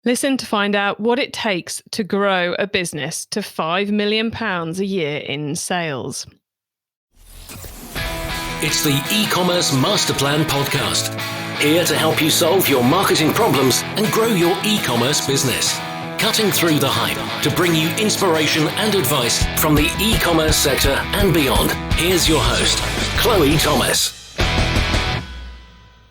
Listen to find out what it takes to grow a business to £5 million a year in sales. It's the e-commerce master plan podcast. Here to help you solve your marketing problems and grow your e-commerce business. Cutting through the hype to bring you inspiration and advice from the e-commerce sector and beyond. Here's your host, Chloe Thomas.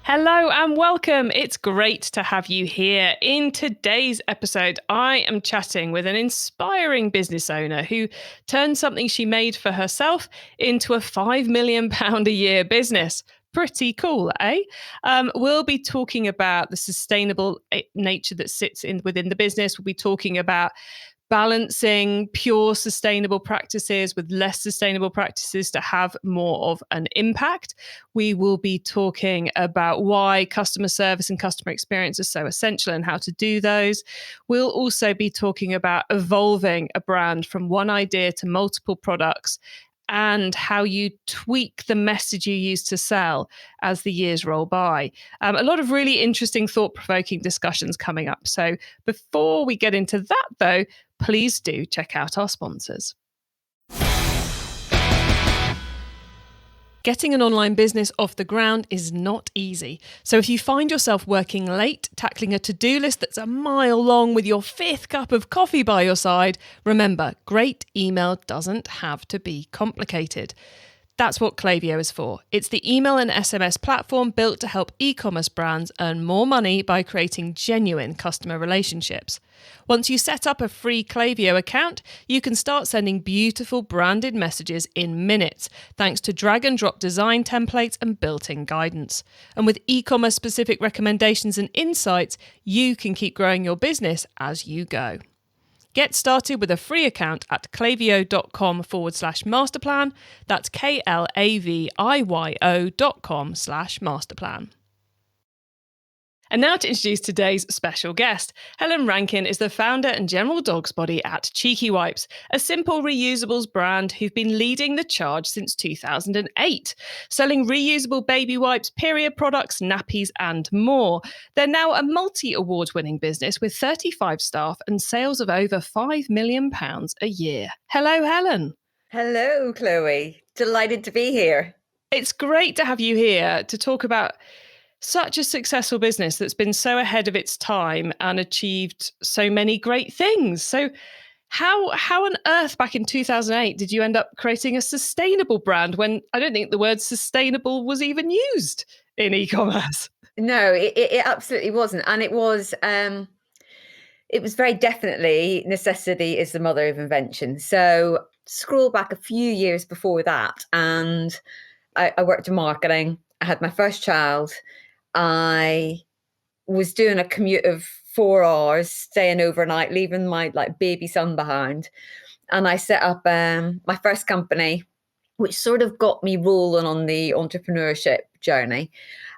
Hello and welcome. It's great to have you here. In today's episode, I am chatting with an inspiring business owner who turned something she made for herself into a £5 million a year business. Pretty cool, eh? We'll be talking about the sustainable nature that sits within the business. We'll be talking about balancing pure sustainable practices with less sustainable practices to have more of an impact. We will be talking about why customer service and customer experience are so essential and how to do those. We'll also be talking about evolving a brand from one idea to multiple products and how you tweak the message you use to sell as the years roll by. A lot of really interesting, thought-provoking discussions coming up. So before we get into that, though, please do check out our sponsors. Getting an online business off the ground is not easy. So if you find yourself working late, tackling a to-do list that's a mile long with your fifth cup of coffee by your side, remember, great email doesn't have to be complicated. That's what Klaviyo is for. It's the email and SMS platform built to help e-commerce brands earn more money by creating genuine customer relationships. Once you set up a free Klaviyo account, you can start sending beautiful branded messages in minutes, thanks to drag and drop design templates and built-in guidance. And with e-commerce specific recommendations and insights, you can keep growing your business as you go. Get started with a free account at klaviyo.com/masterplan. That's KLAVIYO.com/masterplan. And now to introduce today's special guest. Helen Rankin is the founder and general dogsbody at Cheeky Wipes, a simple reusables brand who've been leading the charge since 2008, selling reusable baby wipes, period products, nappies and more. They're now a multi-award-winning business with 35 staff and sales of over £5 million a year. Hello, Helen. Hello, Chloe. Delighted to be here. It's great to have you here to talk about such a successful business that's been so ahead of its time and achieved so many great things. So how on earth back in 2008 did you end up creating a sustainable brand when I don't think the word sustainable was even used in e-commerce? No, it absolutely wasn't. And it was very definitely necessity is the mother of invention. So scroll back a few years before that and I worked in marketing. I had my first child. I was doing a commute of 4 hours, staying overnight, leaving my baby son behind. And I set up my first company, which sort of got me rolling on the entrepreneurship journey.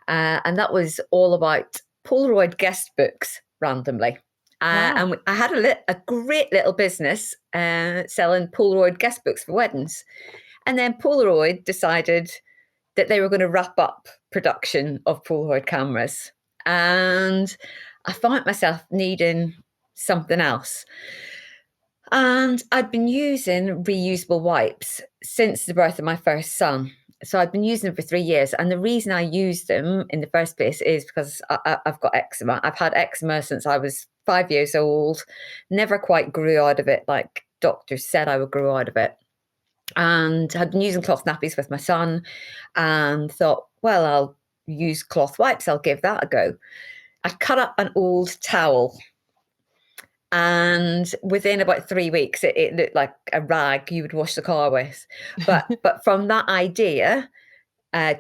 And that was all about Polaroid guest books randomly. Wow. And I had a great little business selling Polaroid guest books for weddings. And then Polaroid decided that they were going to wrap up production of Polaroid cameras. And I found myself needing something else. And I'd been using reusable wipes since the birth of my first son. So I'd been using them for 3 years. And the reason I used them in the first place is because I've got eczema. I've had eczema since I was 5 years old, never quite grew out of it like doctors said I would grow out of it. And had been using cloth nappies with my son and thought, well, I'll use cloth wipes. I'll give that a go. I cut up an old towel and within about 3 weeks, it looked like a rag you would wash the car with. But from that idea,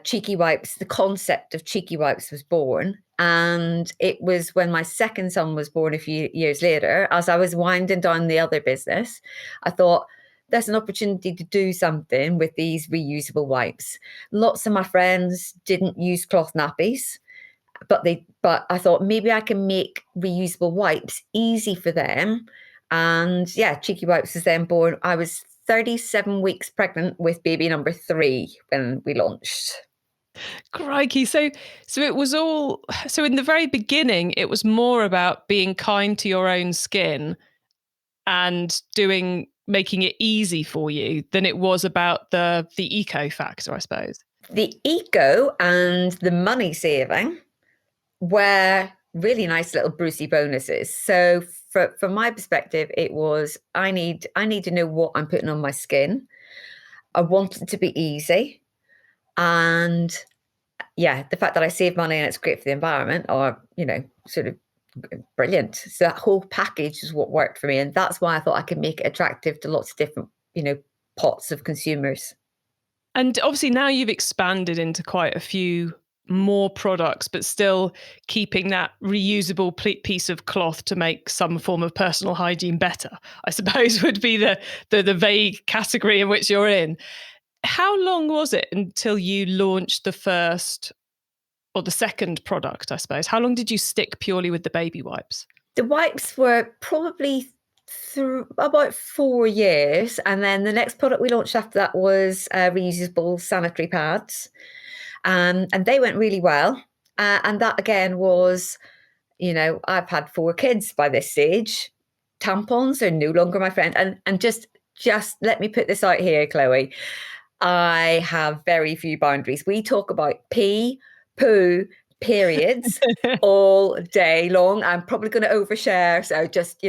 Cheeky Wipes, the concept of Cheeky Wipes was born. And it was when my second son was born a few years later, as I was winding down the other business, I thought, there's an opportunity to do something with these reusable wipes. Lots of my friends didn't use cloth nappies, but I thought maybe I can make reusable wipes easy for them. And yeah, Cheeky Wipes was then born. I was 37 weeks pregnant with baby number 3 when we launched. Crikey. So it was all, so in the very beginning, it was more about being kind to your own skin and making it easy for you than it was about the eco factor, I suppose. The eco and the money saving were really nice little Brucey bonuses. So from my perspective, it was I need to know what I'm putting on my skin. I want it to be easy. And yeah, the fact that I save money and it's great for the environment are, sort of brilliant. So that whole package is what worked for me. And that's why I thought I could make it attractive to lots of different, pots of consumers. And obviously now you've expanded into quite a few more products, but still keeping that reusable piece of cloth to make some form of personal hygiene better, I suppose would be the vague category in which you're in. How long was it until you launched the first or the second product, I suppose? How long did you stick purely with the baby wipes? The wipes were probably through about 4 years. And then the next product we launched after that was reusable sanitary pads. And they went really well. And that again was, I've had 4 kids by this stage. Tampons are no longer my friend. And just let me put this out here, Chloe. I have very few boundaries. We talk about pee, poo, periods all day long. I'm probably going to overshare. So just,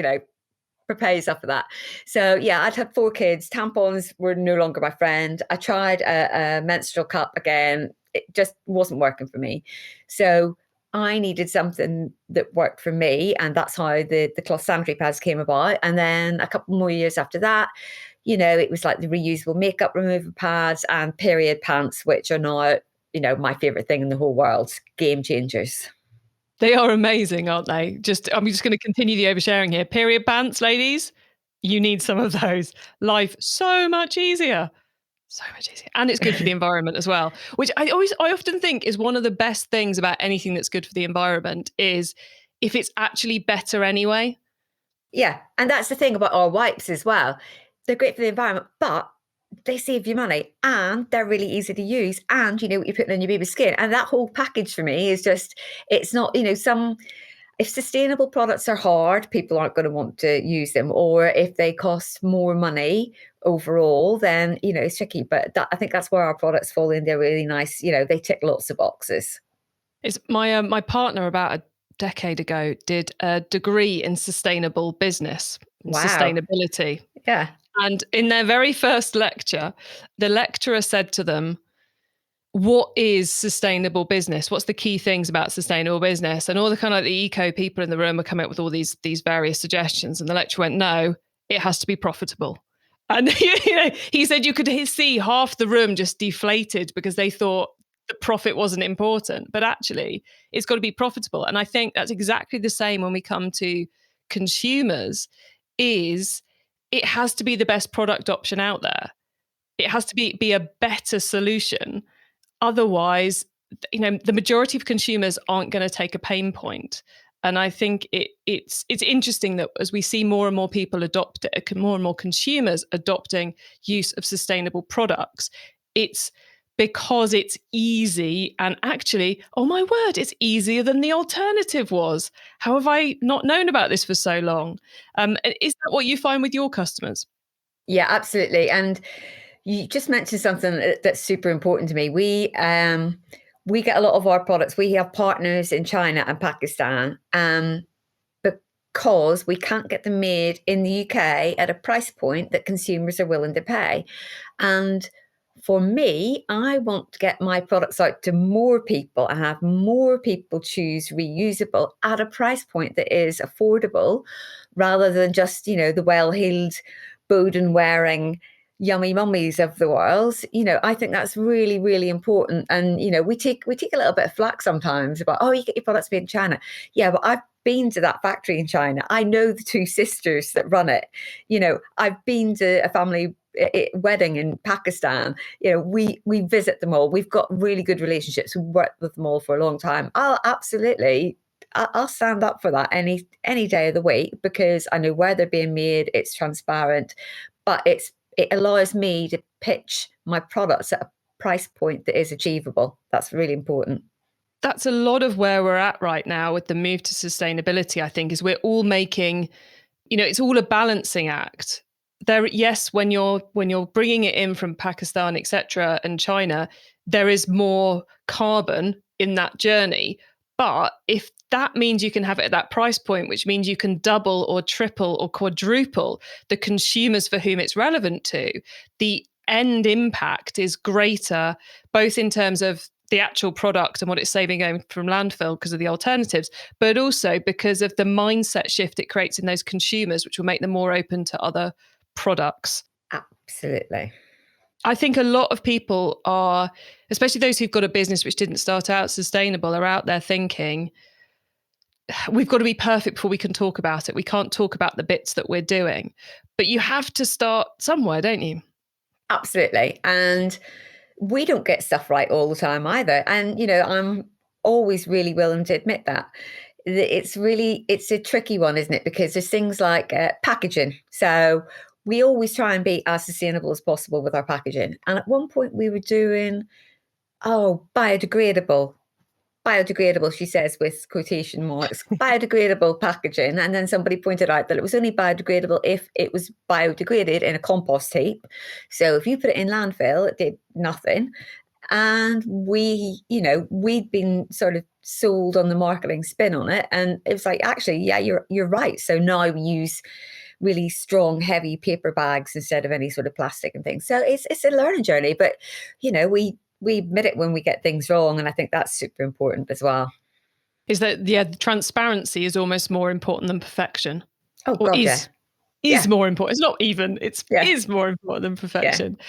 prepare yourself for that. So yeah, I'd had 4 kids. Tampons were no longer my friend. I tried a menstrual cup again. It just wasn't working for me. So I needed something that worked for me. And that's how the cloth sanitary pads came about. And then a couple more years after that, it was like the reusable makeup remover pads and period pants, which are now, my favorite thing in the whole world. Game changers. They are amazing, aren't they? I'm just going to continue the oversharing here. Period pants, ladies, you need some of those. Life so much easier. So much easier. And it's good for the environment as well, which I often think is one of the best things about anything that's good for the environment is if it's actually better anyway. Yeah. And that's the thing about our wipes as well. They're great for the environment, but they save you money and they're really easy to use. And you know what you're putting on your baby's skin. And that whole package for me is just, it's not, if sustainable products are hard, people aren't going to want to use them. Or if they cost more money overall, then, it's tricky. But I think that's where our products fall in. They're really nice. They tick lots of boxes. It's my partner about a decade ago did a degree in sustainable business and Wow. sustainability. Yeah. And in their very first lecture, the lecturer said to them, what is sustainable business? What's the key things about sustainable business? And all the kind of the eco people in the room were coming up with all these various suggestions. And the lecturer went, no, it has to be profitable. And he said you could see half the room just deflated because they thought the profit wasn't important. But actually, it's got to be profitable. And I think that's exactly the same when we come to consumers, is it has to be the best product option out there. It has to be a better solution. Otherwise, the majority of consumers aren't going to take a pain point. And I think it's interesting that as we see more and more people adopt it, more and more consumers adopting use of sustainable products, it's because it's easy. And actually, oh my word, it's easier than the alternative was. How have I not known about this for so long? Is that what you find with your customers? Yeah, absolutely. And you just mentioned something that's super important to me. We get a lot of our products. We have partners in China and Pakistan because we can't get them made in the UK at a price point that consumers are willing to pay. And for me, I want to get my products out to more people and have more people choose reusable at a price point that is affordable, rather than just, the well-heeled, Bowden-wearing yummy mummies of the world. I think that's really, really important. And, we take a little bit of flack sometimes about, oh, you get your products made in China. Yeah, but I've been to that factory in China. I know the 2 sisters that run it. I've been to a family wedding in Pakistan. We visit them all. We've got really good relationships. We've worked with them all for a long time. I'll stand up for that any day of the week, because I know where they're being made. It's transparent, but it allows me to pitch my products at a price point that is achievable. That's really important. That's a lot of where we're at right now with the move to sustainability, I think, is we're all making, it's all a balancing act. Yes, when you're bringing it in from Pakistan, etc., and China, there is more carbon in that journey. But if that means you can have it at that price point, which means you can double or triple or quadruple the consumers for whom it's relevant to, the end impact is greater, both in terms of the actual product and what it's saving going from landfill because of the alternatives, but also because of the mindset shift it creates in those consumers, which will make them more open to other products. Absolutely. I think a lot of people are, especially those who've got a business which didn't start out sustainable, are out there thinking, we've got to be perfect before we can talk about it. We can't talk about the bits that we're doing. But you have to start somewhere, don't you? Absolutely. And we don't get stuff right all the time either. And, I'm always really willing to admit that. It's a tricky one, isn't it? Because there's things like packaging. So we always try and be as sustainable as possible with our packaging. And at one point we were doing, biodegradable, she says with quotation marks, biodegradable packaging. And then somebody pointed out that it was only biodegradable if it was biodegraded in a compost heap. So if you put it in landfill, it did nothing. And we'd been sort of sold on the marketing spin on it. And it was like, actually, yeah, you're right. So now we use really strong, heavy paper bags instead of any sort of plastic and things. So it's a learning journey, but we admit it when we get things wrong. And I think that's super important as well. Is that, the transparency is almost more important than perfection. Oh, or God, is more important. It's not even, is more important than perfection. Yeah.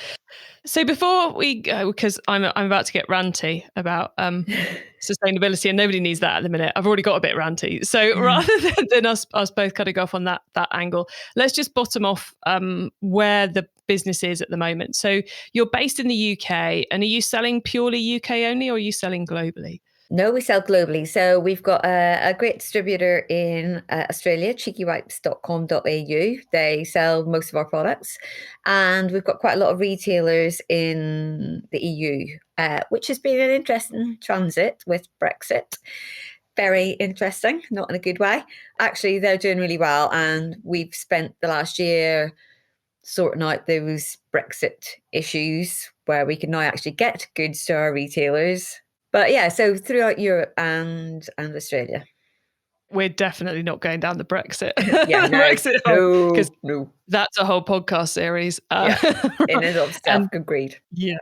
So before we go, because I'm about to get ranty about sustainability, and nobody needs that at the minute. I've already got a bit ranty. So rather than us both kind of go off on that angle, let's just bottom off where the business is at the moment. So you're based in the UK, and are you selling purely UK only, or are you selling globally? No, we sell globally. So we've got a great distributor in Australia, cheekywipes.com.au. They sell most of our products. And we've got quite a lot of retailers in the EU, which has been an interesting transit with Brexit. Very interesting, not in a good way. Actually, they're doing really well. And we've spent the last year sorting out those Brexit issues where we can now actually get goods to our retailers. But yeah, so throughout Europe and Australia. We're definitely not going down the Brexit. Yeah, no. That's a whole podcast series. Yeah, in and of itself, agreed. Yeah.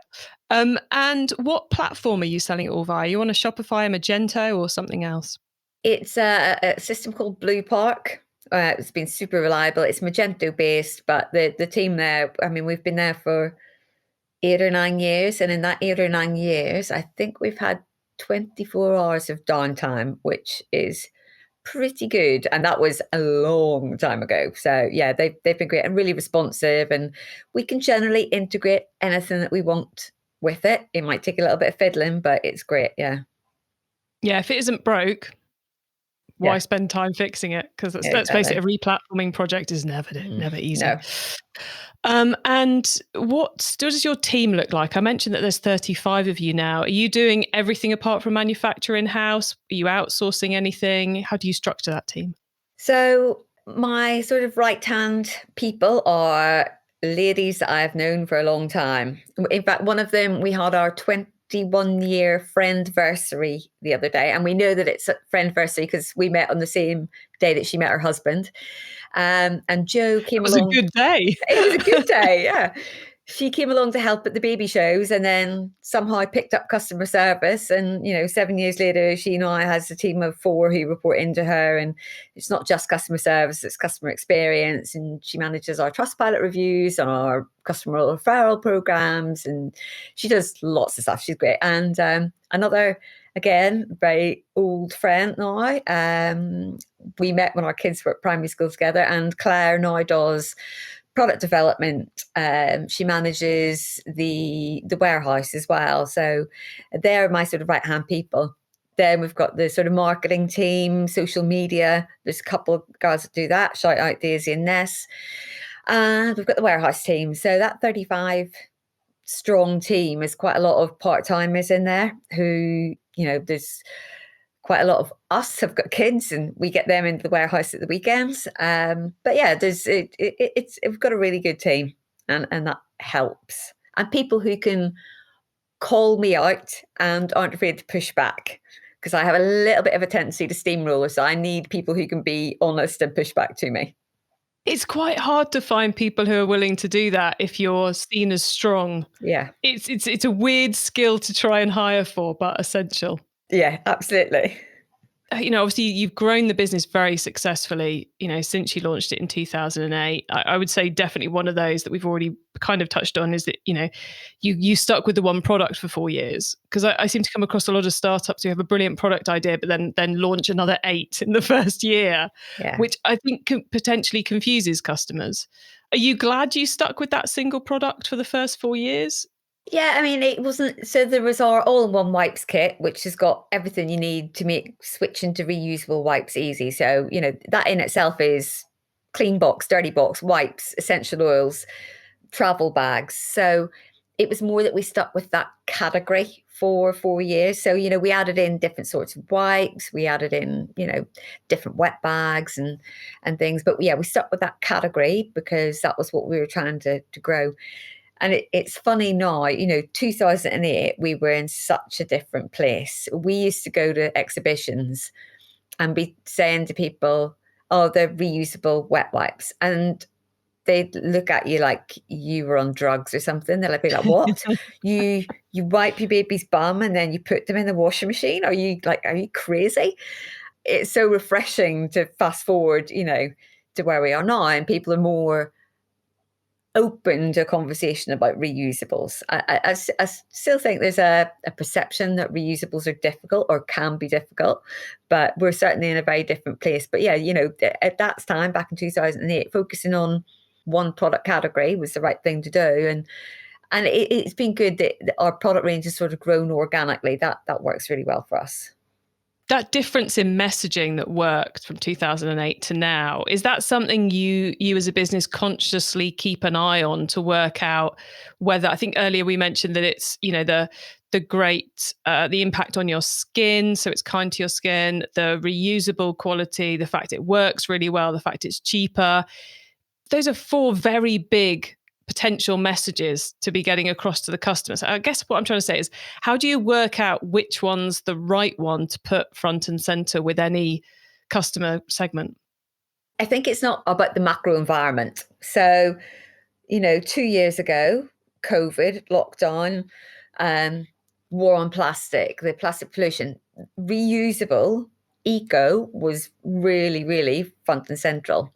And what platform are you selling it all via? Are you on a Shopify, a Magento, or something else? It's a system called Blue Park. It's been super reliable. It's Magento based, but the team there, I mean, we've been there for 8 or 9 years. And in that 8 or 9 years, I think we've had 24 hours of downtime, which is pretty good. And that was a long time ago. So yeah, they've been great and really responsive. And we can generally integrate anything that we want with it. It might take a little bit of fiddling, but it's great. Yeah. Yeah. If it isn't broke, why spend time fixing it? Because let's face it, a replatforming project is never easy. No. And what does your team look like? I mentioned that there's 35 of you now. Are you doing everything apart from manufacture in-house? Are you outsourcing anything? How do you structure that team? So my sort of right-hand people are ladies that I've known for a long time. In fact, one of them, we had our 21-year friendversary the other day. And we know that it's a friendversary because we met on the same day that she met her husband. And Jo came along. It was a good day. It was a good day, yeah. She came along to help at the baby shows and then somehow picked up customer service. And, 7 years later, she now has a team of 4 who report into her. And it's not just customer service, it's customer experience. And she manages our Trustpilot reviews and our customer referral programs. And she does lots of stuff. She's great. And another, again, very old friend now. We met when our kids were at primary school together. And Claire now does product development. She manages the warehouse as well. So they're my sort of right-hand people. Then we've got the sort of marketing team, social media. There's a couple of guys that do that. Shout out Daisy and Ness. And we've got the warehouse team. So that 35 strong team. There's quite a lot of part-timers in there who, there's quite a lot of us have got kids and we get them into the warehouse at the weekends. But yeah, we've got a really good team and that helps. And people who can call me out and aren't afraid to push back, because I have a little bit of a tendency to steamroller. So I need people who can be honest and push back to me. It's quite hard to find people who are willing to do that if you're seen as strong. Yeah. It's a weird skill to try and hire for, but essential. Yeah, absolutely. Obviously you've grown the business very successfully, since you launched it in 2008. I would say definitely one of those that we've already kind of touched on is that, you stuck with the one product for 4 years. Because I seem to come across a lot of startups who have a brilliant product idea, but then launch another 8 in the first year, which I think potentially confuses customers. Are you glad you stuck with that single product for the first 4 years? Yeah, I mean, it wasn't. So there was our all-in-one wipes kit, which has got everything you need to make switching to reusable wipes easy. So, that in itself is clean box, dirty box, wipes, essential oils, travel bags. So it was more that we stuck with that category for 4 years. So, we added in different sorts of wipes, we added in, different wet bags and things. But yeah, we stuck with that category because that was what we were trying to grow. And it's funny now, 2008, we were in such a different place. We used to go to exhibitions and be saying to people, oh, they're reusable wet wipes. And they'd look at you like you were on drugs or something. They'd be like, what? you wipe your baby's bum and then you put them in the washing machine? Are you crazy? It's so refreshing to fast forward, to where we are now, and people are more open to a conversation about reusables. I still think there's a perception that reusables are difficult or can be difficult, but we're certainly in a very different place. But yeah, at that time, back in 2008, focusing on one product category was the right thing to do. And it's been good that our product range has sort of grown organically. That works really well for us. That difference in messaging that worked from 2008 to now, is that something you as a business consciously keep an eye on to work out whether, I think earlier we mentioned that it's, the great, the impact on your skin, so it's kind to your skin, the reusable quality, the fact it works really well, the fact it's cheaper. Those are 4 very big potential messages to be getting across to the customers. I guess what I'm trying to say is, how do you work out which one's the right one to put front and center with any customer segment? I think it's not about the macro environment. So, 2 years ago, COVID, lockdown, war on plastic, the plastic pollution, reusable, eco was really, really front and central.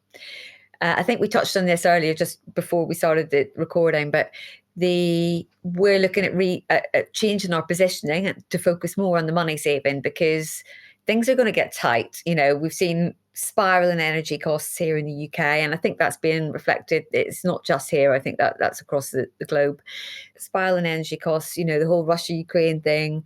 I think we touched on this earlier just before we started the recording, but we're looking at changing our positioning to focus more on the money saving, because things are going to get tight. We've seen spiraling energy costs here in the UK, and I think that's been reflected. It's not just here. I think that's across the globe. Spiraling energy costs, the whole Russia-Ukraine thing.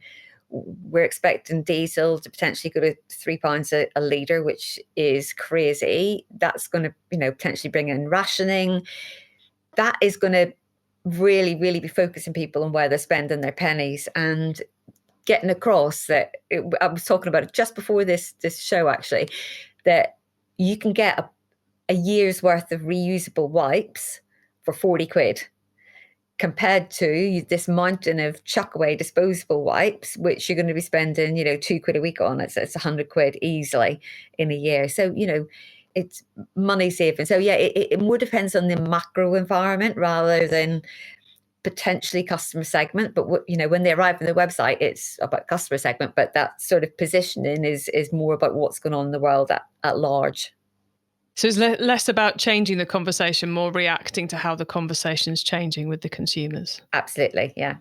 We're expecting diesel to potentially go to £3 a litre, which is crazy. That's going to, potentially bring in rationing. That is going to really, really be focusing people on where they're spending their pennies and getting across that. I was talking about it just before this show, actually, that you can get a year's worth of reusable wipes for 40 quid. Compared to this mountain of chuck away disposable wipes, which you're going to be spending, 2 quid a week on. It's 100 quid easily in a year. So, it's money saving. So yeah, it more depends on the macro environment rather than potentially customer segment. But when they arrive on the website, it's about customer segment, but that sort of positioning is more about what's going on in the world at large. So it's less about changing the conversation, more reacting to how the conversation's changing with the consumers. Absolutely, yeah.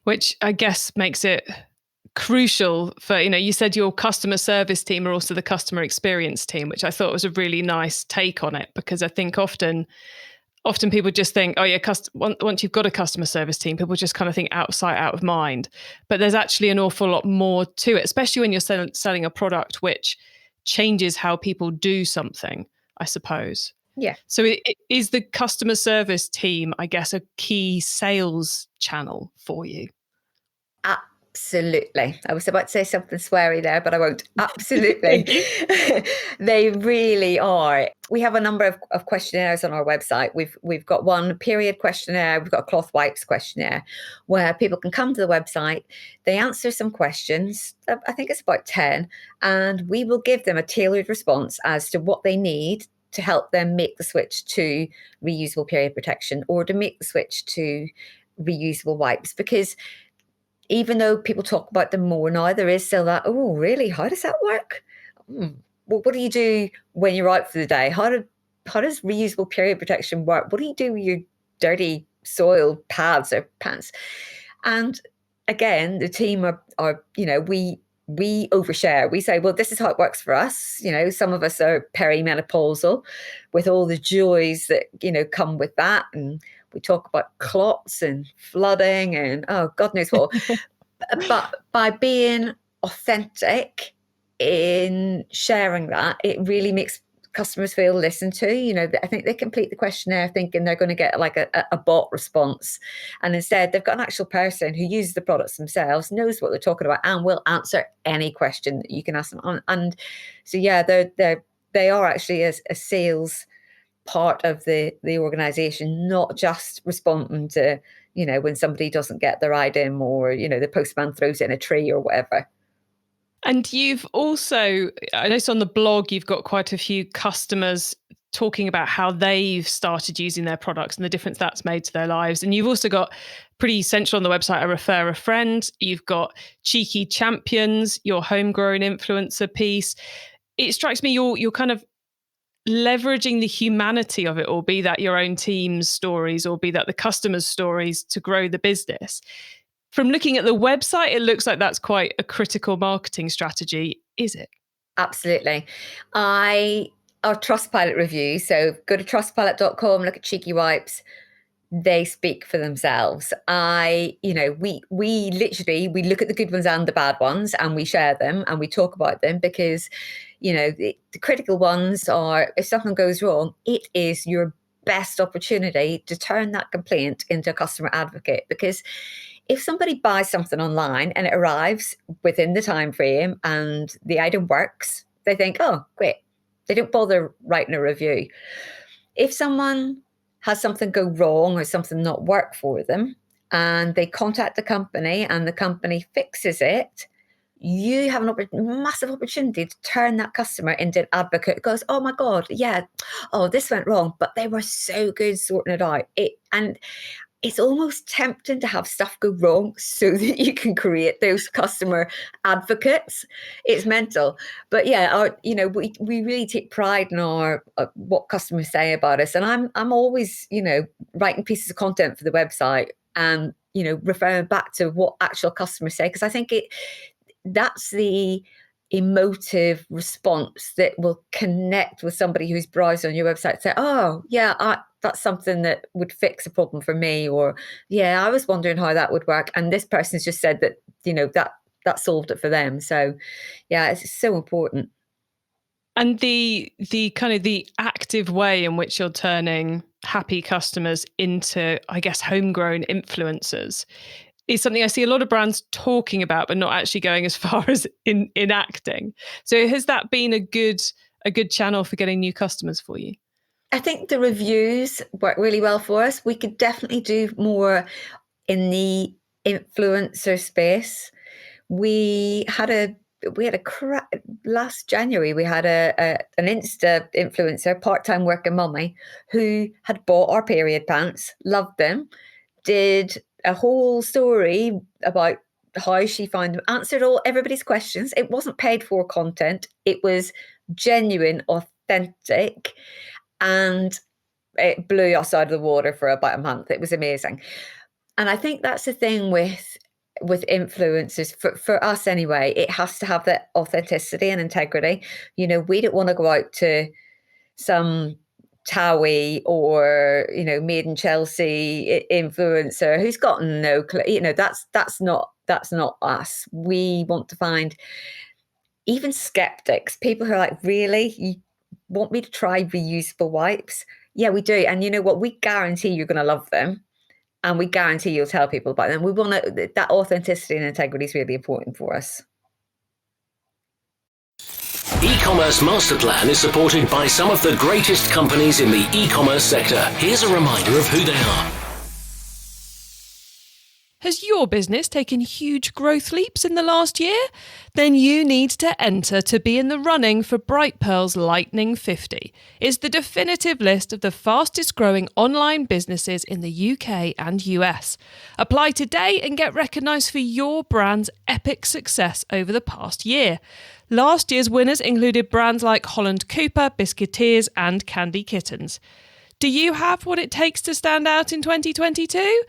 Which I guess makes it crucial for, you said your customer service team are also the customer experience team, which I thought was a really nice take on it, because I think often people just think, oh yeah, once you've got a customer service team, people just kind of think out of sight, out of mind. But there's actually an awful lot more to it, especially when you're selling a product which changes how people do something, I suppose. Yeah. So is the customer service team, I guess, a key sales channel for you? Absolutely. I was about to say something sweary there, but I won't. Absolutely. They really are. We have a number of questionnaires on our website. We've got one period questionnaire, we've got a cloth wipes questionnaire, where people can come to the website, they answer some questions, I think it's about 10, and we will give them a tailored response as to what they need to help them make the switch to reusable period protection or to make the switch to reusable wipes. Because even though people talk about them more now, there is still that, oh, really? How does that work? Well, what do you do when you're out for the day? How does reusable period protection work? What do you do with your dirty soiled pads or pants? And again, the team are we overshare. We say, well, this is how it works for us. Some of us are perimenopausal with all the joys that, come with that. And we talk about clots and flooding and, oh, God knows what. But by being authentic in sharing that, it really makes customers feel listened to. I think they complete the questionnaire thinking they're going to get like a bot response. And instead, they've got an actual person who uses the products themselves, knows what they're talking about, and will answer any question that you can ask them. And so, yeah, they are actually a sales part of the organization, not just responding to, when somebody doesn't get their item or, the postman throws it in a tree or whatever. And you've also, I noticed on the blog, you've got quite a few customers talking about how they've started using their products and the difference that's made to their lives. And you've also got pretty central on the website, a refer a friend. You've got cheeky champions, your homegrown influencer piece. It strikes me you're kind of leveraging the humanity of it all, be that your own team's stories or be that the customer's stories, to grow the business. From looking at the website, it looks like that's quite a critical marketing strategy, is it? Absolutely. Our Trustpilot reviews, so go to trustpilot.com, look at Cheeky Wipes. They speak for themselves. We literally, we look at the good ones and the bad ones and we share them and we talk about them because, the critical ones are, if something goes wrong, it is your best opportunity to turn that complaint into a customer advocate. Because if somebody buys something online and it arrives within the time frame and the item works, they think, oh, great. They don't bother writing a review. If someone has something go wrong or something not work for them and they contact the company and the company fixes it, you have a massive opportunity to turn that customer into an advocate who goes, oh my God, yeah, oh, this went wrong, but they were so good sorting it out. And it's almost tempting to have stuff go wrong so that you can create those customer advocates. It's mental. But yeah, we really take pride in our what customers say about us. And I'm always, writing pieces of content for the website and, referring back to what actual customers say, because I think that's the emotive response that will connect with somebody who's browsed on your website and say, oh, yeah, that's something that would fix a problem for me. Or, yeah, I was wondering how that would work. And this person's just said that, that solved it for them. So, yeah, it's so important. And the kind of the active way in which you're turning happy customers into, I guess, homegrown influencers is something I see a lot of brands talking about, but not actually going as far as enacting. So has that been a good channel for getting new customers for you? I think the reviews work really well for us. We could definitely do more in the influencer space. Last January, we had an Insta influencer, part-time working mummy, who had bought our period pants, loved them, did a whole story about how she found them, answered all everybody's questions. It wasn't paid for content. It was genuine, authentic, and it blew us out of the water for about a month. It was amazing. And I think that's the thing with influencers, for us anyway. It has to have that authenticity and integrity. We don't want to go out to some Towie or Made in Chelsea influencer who's got no clue. That's not us. We want to find even skeptics, people who are like, really, want me to try reusable wipes? Yeah, we do. And you know what? We guarantee you're going to love them. And we guarantee you'll tell people about them. We want to, that authenticity and integrity is really important for us. E-commerce Master Plan is supported by some of the greatest companies in the e-commerce sector. Here's a reminder of who they are. Has your business taken huge growth leaps in the last year? Then you need to enter to be in the running for Brightpearl's Lightning 50. It's the definitive list of the fastest growing online businesses in the UK and US. Apply today and get recognised for your brand's epic success over the past year. Last year's winners included brands like Holland Cooper, Biscuiteers and Candy Kittens. Do you have what it takes to stand out in 2022?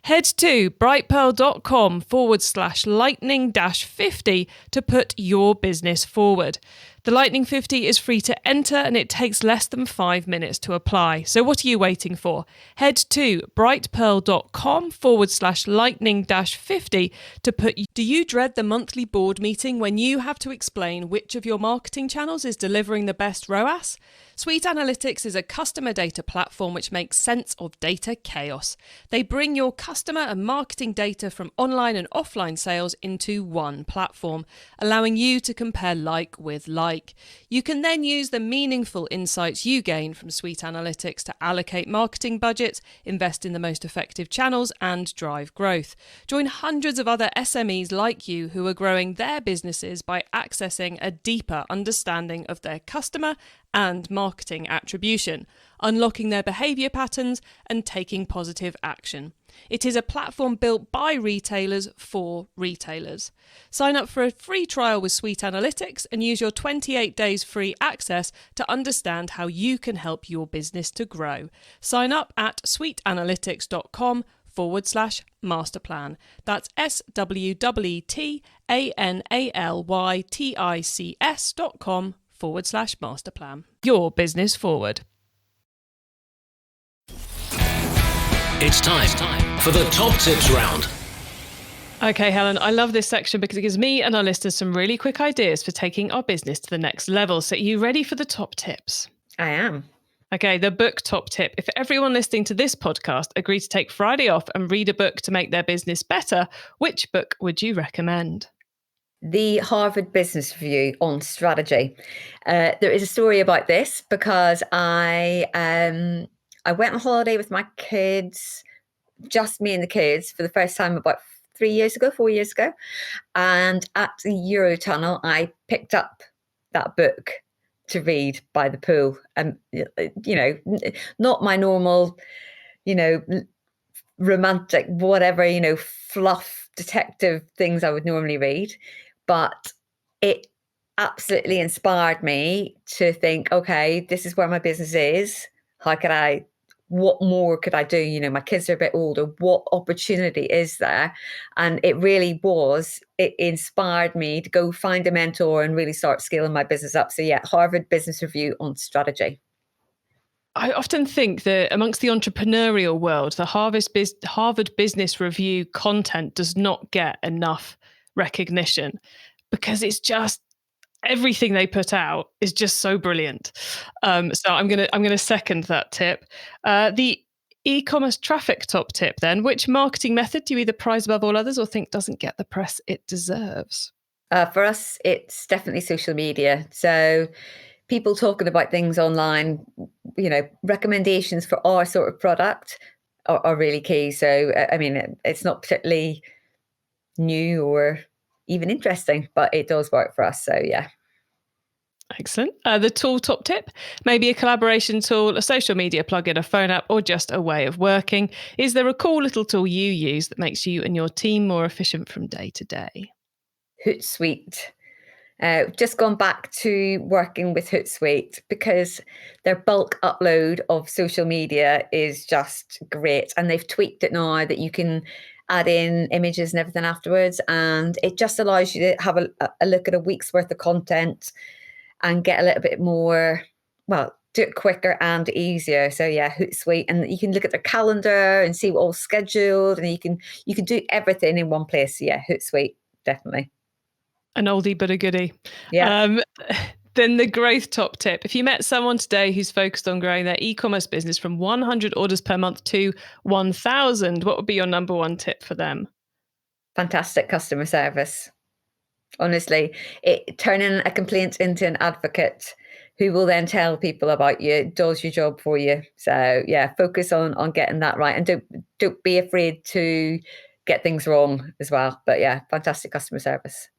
Head to brightpearl.com/lightning-50 to put your business forward. The Lightning 50 is free to enter and it takes less than 5 minutes to apply. So what are you waiting for? Head to brightpearl.com/lightning-50 to put. Do you dread the monthly board meeting when you have to explain which of your marketing channels is delivering the best ROAS? Sweet Analytics is a customer data platform which makes sense of data chaos. They bring your customer and marketing data from online and offline sales into one platform, allowing you to compare like with like. You can then use the meaningful insights you gain from Sweet Analytics to allocate marketing budgets, invest in the most effective channels, and drive growth. Join hundreds of other SMEs like you who are growing their businesses by accessing a deeper understanding of their customer and marketing attribution, unlocking their behaviour patterns and taking positive action. It is a platform built by retailers for retailers. Sign up for a free trial with Sweet Analytics and use your 28 days free access to understand how you can help your business to grow. Sign up at sweetanalytics.com/masterplan. That's sweetanalytics.com/masterplan. Your business forward. It's time for the top tips round. Okay, Helen, I love this section because it gives me and our listeners some really quick ideas for taking our business to the next level. So are you ready for the top tips? I am. Okay, the book top tip. If everyone listening to this podcast agreed to take Friday off and read a book to make their business better, which book would you recommend? The Harvard Business Review on strategy. There is a story about this because I went on holiday with my kids, just me and the kids, for the first time about 4 years ago. And at the Eurotunnel, I picked up that book to read by the pool. And, not my normal, romantic, whatever, fluff detective things I would normally read. But it absolutely inspired me to think, okay, this is where my business is. What more could I do? My kids are a bit older. What opportunity is there? And it inspired me to go find a mentor and really start scaling my business up. So yeah, Harvard Business Review on strategy. I often think that amongst the entrepreneurial world, the Harvard Business Review content does not get enough recognition because it's just everything they put out is just so brilliant. So I'm gonna second that tip. The e-commerce traffic top tip then. Which marketing method do you either prize above all others or think doesn't get the press it deserves? For us, it's definitely social media. So people talking about things online, recommendations for our sort of product are really key. So, it's not particularly new or even interesting, but it does work for us. So, yeah. Excellent. The tool top tip, maybe a collaboration tool, a social media plugin, a phone app, or just a way of working. Is there a cool little tool you use that makes you and your team more efficient from day to day? Hootsuite. Just gone back to working with Hootsuite because their bulk upload of social media is just great. And they've tweaked it now that you can add in images and everything afterwards. And it just allows you to have a look at a week's worth of content and get a little bit more, do it quicker and easier. So yeah, Hootsuite. And you can look at their calendar and see what all scheduled, and you can do everything in one place. So yeah, Hootsuite, definitely. An oldie but a goodie. Yeah. Then the growth top tip. If you met someone today who's focused on growing their e-commerce business from 100 orders per month to 1,000, what would be your number one tip for them? Fantastic customer service. Honestly, turning a complaint into an advocate who will then tell people about you, does your job for you. So yeah, focus on getting that right, and don't be afraid to get things wrong as well. But yeah, fantastic customer service.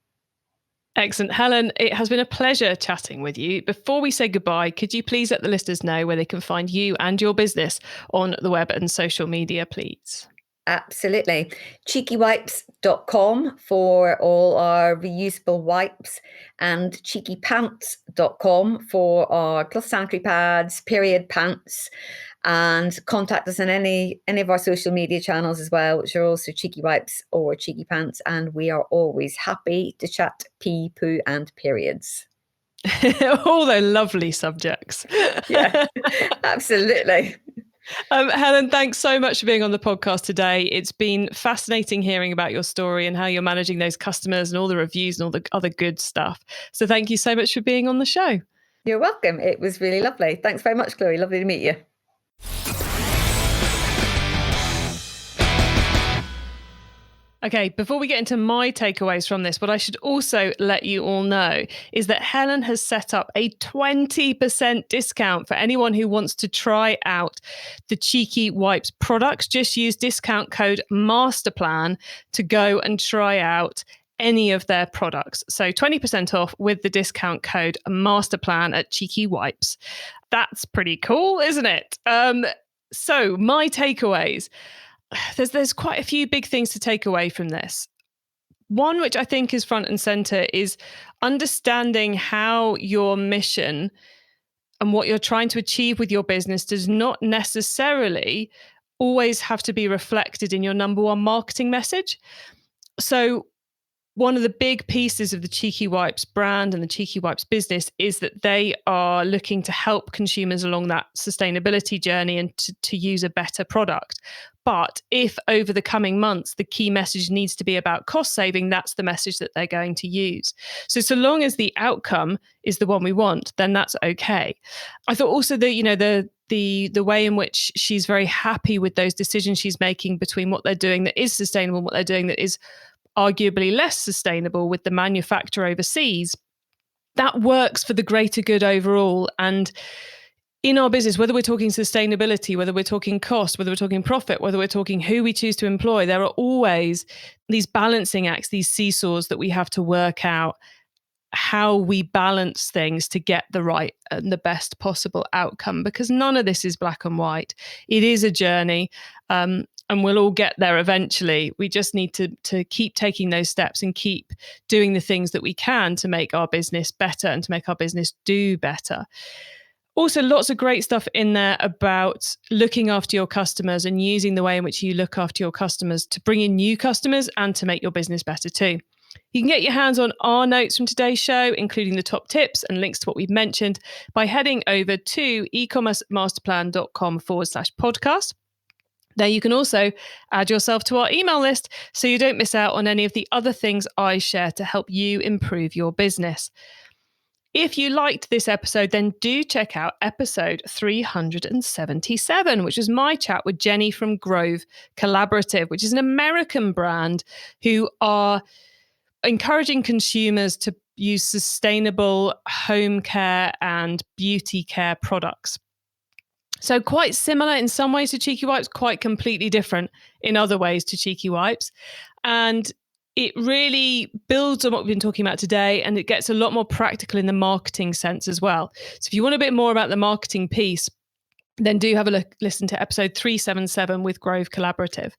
Excellent. Helen, it has been a pleasure chatting with you. Before we say goodbye, could you please let the listeners know where they can find you and your business on the web and social media, please? Absolutely. cheekywipes.com for all our reusable wipes, and cheekypants.com for our cloth sanitary pads, period pants, and contact us on any of our social media channels as well, which are also Cheeky Wipes or Cheeky Pants, and we are always happy to chat pee, poo and periods. All those lovely subjects. Yeah, absolutely. Helen, thanks so much for being on the podcast today. It's been fascinating hearing about your story and how you're managing those customers and all the reviews and all the other good stuff. So thank you so much for being on the show. You're welcome. It was really lovely. Thanks very much, Chloe. Lovely to meet you. Okay, before we get into my takeaways from this, what I should also let you all know is that Helen has set up a 20% discount for anyone who wants to try out the Cheeky Wipes products. Just use discount code MASTERPLAN to go and try out any of their products. So 20% off with the discount code MASTERPLAN at Cheeky Wipes. That's pretty cool, isn't it? So my takeaways. There's quite a few big things to take away from this. One, which I think is front and center, is understanding how your mission and what you're trying to achieve with your business does not necessarily always have to be reflected in your number one marketing message. So one of the big pieces of the Cheeky Wipes brand and the Cheeky Wipes business is that they are looking to help consumers along that sustainability journey and to use a better product. But if over the coming months, the key message needs to be about cost saving, that's the message that they're going to use. So long as the outcome is the one we want, then that's okay. I thought also that, the way in which she's very happy with those decisions she's making between what they're doing that is sustainable and what they're doing that is arguably less sustainable with the manufacture overseas, that works for the greater good overall. And in our business, whether we're talking sustainability, whether we're talking cost, whether we're talking profit, whether we're talking who we choose to employ, there are always these balancing acts, these seesaws that we have to work out how we balance things to get the right and the best possible outcome, because none of this is black and white. It is a journey. And we'll all get there eventually. We just need to keep taking those steps and keep doing the things that we can to make our business better and to make our business do better. Also, lots of great stuff in there about looking after your customers and using the way in which you look after your customers to bring in new customers and to make your business better too. You can get your hands on our notes from today's show, including the top tips and links to what we've mentioned, by heading over to ecommercemasterplan.com/podcast. There you can also add yourself to our email list so you don't miss out on any of the other things I share to help you improve your business. If you liked this episode, then do check out episode 377, which is my chat with Jenny from Grove Collaborative, which is an American brand who are encouraging consumers to use sustainable home care and beauty care products. So quite similar in some ways to Cheeky Wipes, quite completely different in other ways to Cheeky Wipes. And it really builds on what we've been talking about today, and it gets a lot more practical in the marketing sense as well. So if you want a bit more about the marketing piece, then do have a listen to episode 377 with Grove Collaborative.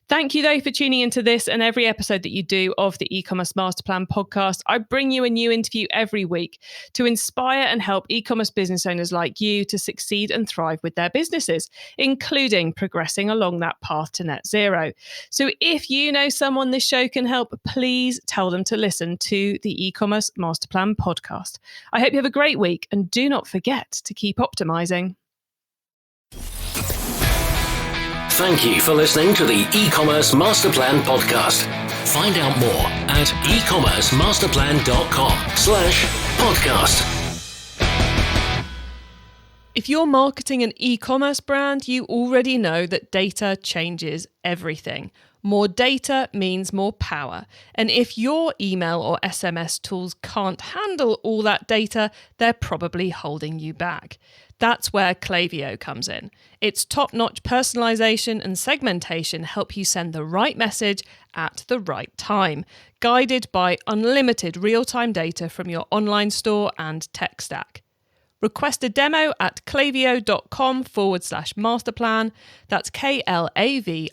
Thank you, though, for tuning into this and every episode that you do of the E-commerce Masterplan podcast. I bring you a new interview every week to inspire and help e-commerce business owners like you to succeed and thrive with their businesses, including progressing along that path to net zero. So if you know someone this show can help, please tell them to listen to the E-commerce Masterplan podcast. I hope you have a great week, and do not forget to keep optimizing. Thank you for listening to the E-commerce Masterplan podcast. Find out more at ecommercemasterplan.com/podcast. If you're marketing an e-commerce brand, you already know that data changes everything. More data means more power. And if your email or SMS tools can't handle all that data, they're probably holding you back. That's where Klaviyo comes in. Its top-notch personalization and segmentation help you send the right message at the right time, guided by unlimited real-time data from your online store and tech stack. Request a demo at klaviyo.com/masterplan. That's KLAVIYO.com/masterplan.